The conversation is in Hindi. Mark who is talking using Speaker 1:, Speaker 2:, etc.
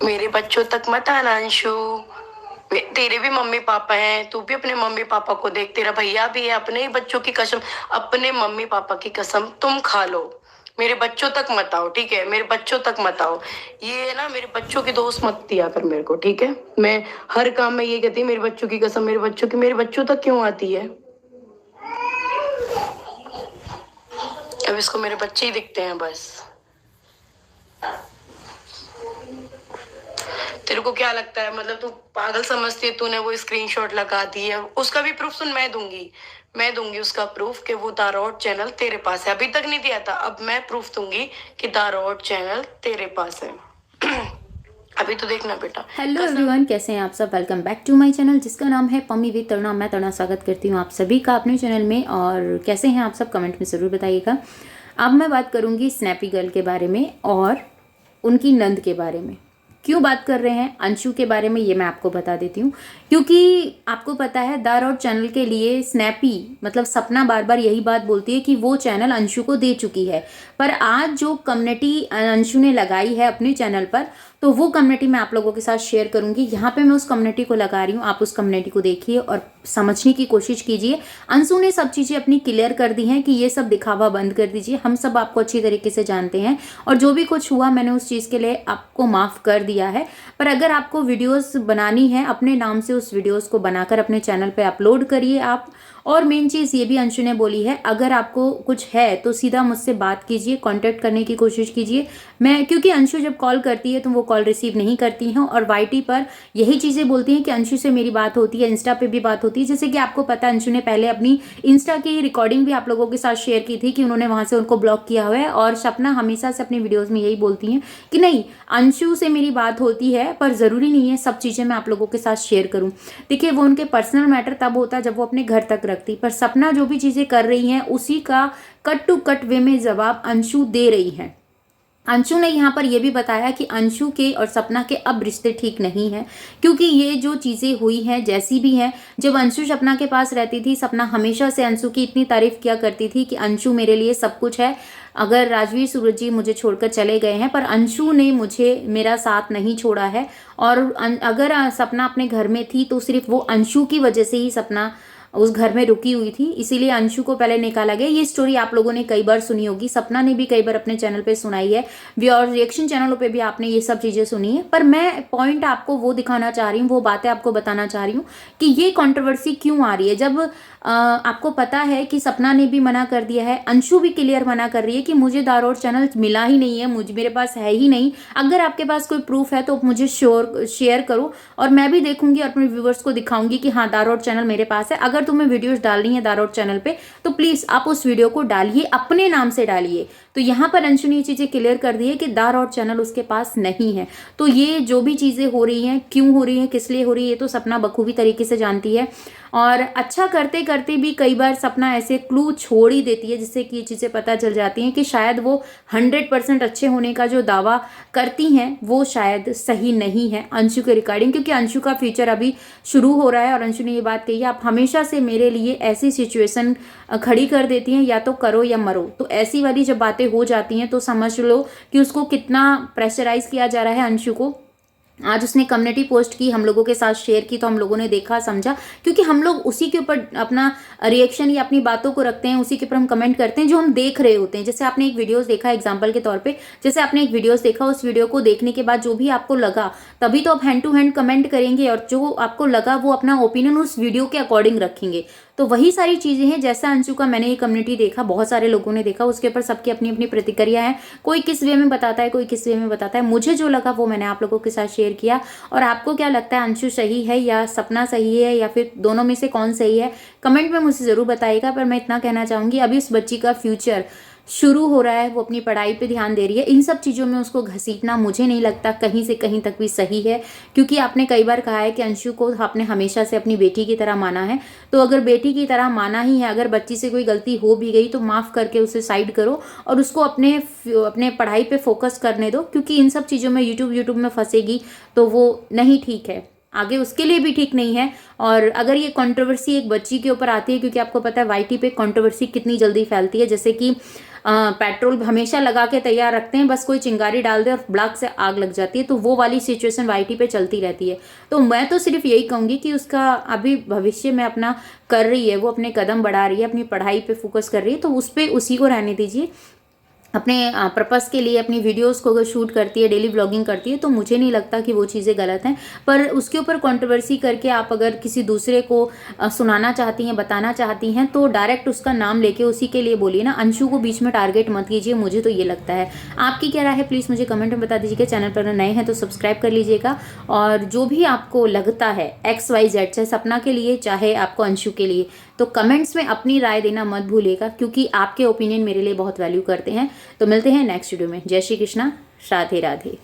Speaker 1: मेरे बच्चों तक मत आना अंशु। तेरे भी मम्मी पापा हैं, तू भी अपने मम्मी पापा को देख, तेरा भैया भी है। अपने ही बच्चों की कसम, अपने मम्मी पापा की कसम तुम खा लो। मेरे बच्चों तक मत आओ, ठीक है? मेरे बच्चों तक मत आओ। ये ना, मेरे बच्चों की दोस्त मत दिया कर मेरे को, ठीक है? मैं हर काम में ये कहती हूँ, मेरे बच्चों की कसम, मेरे बच्चों की। मेरे बच्चों तक क्यों आती है? अब इसको मेरे बच्चे ही दिखते हैं बस। तेरे को क्या लगता है, मतलब तू पागल समझती है? तूने वो स्क्रीनशॉट लगा दी है, उसका भी प्रूफ सुन, मैं दूंगी उसका प्रूफ कि वो दारोट चैनल तेरे पास है। अभी तक नहीं दिया था, अब मैं प्रूफ दूंगी कि दारोट चैनल तेरे पास है। अभी तो देखना बेटा।
Speaker 2: हेलो एवरीवन, कैसे हैं आप सब। Welcome back to my channel जिसका नाम है पम्मी विद तरुणा। मैं तरुणा स्वागत करती हूँ आप सभी का अपने चैनल में। और कैसे हैं आप सब, कमेंट में ज़रूर बताइएगा। अब मैं बात करूँगी स्नैपी गर्ल के बारे में और उनकी नंद के बारे में। क्यों बात कर रहे हैं अंशु के बारे में, ये मैं आपको बता देती हूँ। क्योंकि आपको पता है द रॉड चैनल के लिए स्नैपी मतलब सपना बार बार यही बात बोलती है कि वो चैनल अंशु को दे चुकी है। पर आज जो कम्युनिटी अंशु ने लगाई है अपने चैनल पर, तो वो कम्युनिटी मैं आप लोगों के साथ शेयर करूंगी। यहाँ पे मैं उस कम्युनिटी को लगा रही हूँ, आप उस कम्युनिटी को देखिए और समझने की कोशिश कीजिए। अंशु ने सब चीज़ें अपनी क्लियर कर दी हैं कि ये सब दिखावा बंद कर दीजिए। हम सब आपको अच्छी तरीके से जानते हैं और जो भी कुछ हुआ मैंने उस चीज़ के लिए आपको माफ़ कर दिया है। पर अगर आपको वीडियोस बनानी है अपने नाम से, उस वीडियोस को बनाकर अपने चैनल पे अपलोड करिए आप। और मेन चीज़ ये भी अंशु ने बोली है, अगर आपको कुछ है तो सीधा मुझसे बात कीजिए, कांटेक्ट करने की कोशिश कीजिए। मैं क्योंकि अंशु जब कॉल करती है तो वो कॉल रिसीव नहीं करती हैं और वाईटी पर यही चीज़ें बोलती हैं कि अंशु से मेरी बात होती है, इंस्टा पे भी बात होती है। जैसे कि आपको पता है अंशु ने पहले अपनी इंस्टा की रिकॉर्डिंग भी आप लोगों के साथ शेयर की थी कि उन्होंने वहाँ से उनको ब्लॉक किया हुआ है। और सपना हमेशा से अपनी वीडियोज़ में यही बोलती हैं कि नहीं, अंशु से मेरी बात होती है, पर ज़रूरी नहीं है सब चीज़ें मैं आप लोगों के साथ शेयर करूँ। देखिए, वो उनके पर्सनल मैटर तब होता जब वो अपने घर तक रखती, पर सपना जो भी चीज़ें कर रही हैं उसी का कट टू कट वे में जवाब अंशु दे रही है। अंशु ने यहाँ पर यह भी बताया कि अंशु के और सपना के अब रिश्ते ठीक नहीं हैं, क्योंकि ये जो चीज़ें हुई हैं जैसी भी हैं, जब अंशु सपना के पास रहती थी सपना हमेशा से अंशु की इतनी तारीफ किया करती थी कि अंशु मेरे लिए सब कुछ है। अगर राजवीर सूरज जी मुझे छोड़कर चले गए हैं, पर अंशु ने मुझे मेरा साथ नहीं छोड़ा है। और अगर सपना अपने घर में थी तो सिर्फ वो अंशु की वजह से ही सपना उस घर में रुकी हुई थी, इसीलिए अंशु को पहले निकाला गया। ये स्टोरी आप लोगों ने कई बार सुनी होगी, सपना ने भी कई बार अपने चैनल पे सुनाई है, और रिएक्शन चैनलों पे भी आपने ये सब चीज़ें सुनी है। पर मैं पॉइंट आपको वो दिखाना चाह रही हूँ, वो बातें आपको बताना चाह रही हूँ कि ये कंट्रोवर्सी क्यों आ रही है। जब आपको पता है कि सपना ने भी मना कर दिया है, अंशु भी क्लियर मना कर रही है कि मुझे दारोड चैनल मिला ही नहीं है, मेरे पास है ही नहीं। अगर आपके पास कोई प्रूफ है तो मुझे शेयर करो और मैं भी देखूंगी और अपने व्यूवर्स को दिखाऊंगी कि हाँ, दारोड चैनल मेरे पास है। अगर तुम्हें वीडियोस डालनी है दारोड चैनल पे तो प्लीज आप उस वीडियो को डालिए, अपने नाम से डालिए। तो यहाँ पर अंशु ने ये चीजें क्लियर कर दी है कि दारोड चैनल उसके पास नहीं है। तो ये जो भी चीजें हो रही हैं, क्यों हो रही हैं, किस लिए हो रही है, ये तो सपना बखूबी तरीके से जानती है। और अच्छा करते करते भी कई बार सपना ऐसे क्लू छोड़ ही देती है जिससे कि ये चीज़ें पता चल जाती हैं कि शायद वो 100% अच्छे होने का जो दावा करती हैं वो शायद सही नहीं है अंशु के रिगार्डिंग। क्योंकि अंशु का फ्यूचर अभी शुरू हो रहा है और अंशु ने ये बात कही है, आप हमेशा से मेरे लिए ऐसी सिचुएशन खड़ी कर देती हैं, या तो करो या मरो। तो ऐसी वाली जब बातें हो जाती हैं तो समझ लो कि उसको कितना प्रेशराइज किया जा रहा है अंशु को। आज उसने कम्युनिटी पोस्ट की, हम लोगों के साथ शेयर की, तो हम लोगों ने देखा समझा, क्योंकि हम लोग उसी के ऊपर अपना रिएक्शन या अपनी बातों को रखते हैं, उसी के ऊपर हम कमेंट करते हैं जो हम देख रहे होते हैं। जैसे आपने एक वीडियोस देखा एग्जांपल के तौर पे, जैसे आपने एक वीडियोस देखा, उस वीडियो को देखने के बाद जो भी आपको लगा तभी तो आप हैंड टू हैंड कमेंट करेंगे, और जो आपको लगा वो अपना ओपिनियन उस वीडियो के अकॉर्डिंग रखेंगे। तो वही सारी चीज़ें हैं। जैसा अंशु का मैंने ये कम्युनिटी देखा, बहुत सारे लोगों ने देखा, उसके ऊपर सबकी अपनी अपनी प्रतिक्रिया है। कोई किस वे में बताता है, कोई किस वे में बताता है। मुझे जो लगा वो मैंने आप लोगों के साथ शेयर किया। और आपको क्या लगता है, अंशु सही है या सपना सही है, या फिर दोनों में से कौन सही है, कमेंट में मुझे ज़रूर बताइएगा। पर मैं इतना कहना चाहूँगी, अभी उस बच्ची का फ्यूचर शुरू हो रहा है, वो अपनी पढ़ाई पे ध्यान दे रही है। इन सब चीज़ों में उसको घसीटना मुझे नहीं लगता कहीं से कहीं तक भी सही है। क्योंकि आपने कई बार कहा है कि अंशु को आपने हमेशा से अपनी बेटी की तरह माना है, तो अगर बेटी की तरह माना ही है, अगर बच्ची से कोई गलती हो भी गई तो माफ़ करके उसे साइड करो और उसको अपने अपने पढ़ाई पे फोकस करने दो। क्योंकि इन सब चीज़ों में यूट्यूब में फंसेगी तो वो नहीं ठीक है। आगे उसके लिए भी ठीक नहीं है। और अगर ये कंट्रोवर्सी एक बच्ची के ऊपर आती है, क्योंकि आपको पता है वाईटी पे कंट्रोवर्सी कितनी जल्दी फैलती है, जैसे कि पेट्रोल हमेशा लगा के तैयार रखते हैं, बस कोई चिंगारी डाल दे और ब्लाक से आग लग जाती है, तो वो वाली सिचुएशन वाईटी पे चलती रहती है। तो मैं तो सिर्फ यही कहूँगी कि उसका अभी भविष्य में अपना कर रही है, वो अपने कदम बढ़ा रही है, अपनी पढ़ाई पे फोकस कर रही है, तो उस पर उसी को रहने दीजिए। अपने पर्पस के लिए अपनी वीडियोस को अगर शूट करती है, डेली व्लॉगिंग करती है, तो मुझे नहीं लगता कि वो चीज़ें गलत हैं। पर उसके ऊपर कंट्रोवर्सी करके आप अगर किसी दूसरे को सुनाना चाहती हैं, बताना चाहती हैं, तो डायरेक्ट उसका नाम लेके उसी के लिए बोलिए ना। अंशु को बीच में टारगेट मत कीजिए, मुझे तो ये लगता है। आपकी क्या राय है प्लीज़ मुझे कमेंट में बता दीजिएगा। चैनल पर नए हैं तो सब्सक्राइब कर लीजिएगा। और जो भी आपको लगता है XYZ, चाहे सपना के लिए चाहे आपको अंशु के लिए, तो कमेंट्स में अपनी राय देना मत भूलिएगा, क्योंकि आपके ओपिनियन मेरे लिए बहुत वैल्यू करते हैं। तो मिलते हैं नेक्स्ट वीडियो में। जय श्री कृष्णा, राधे राधे।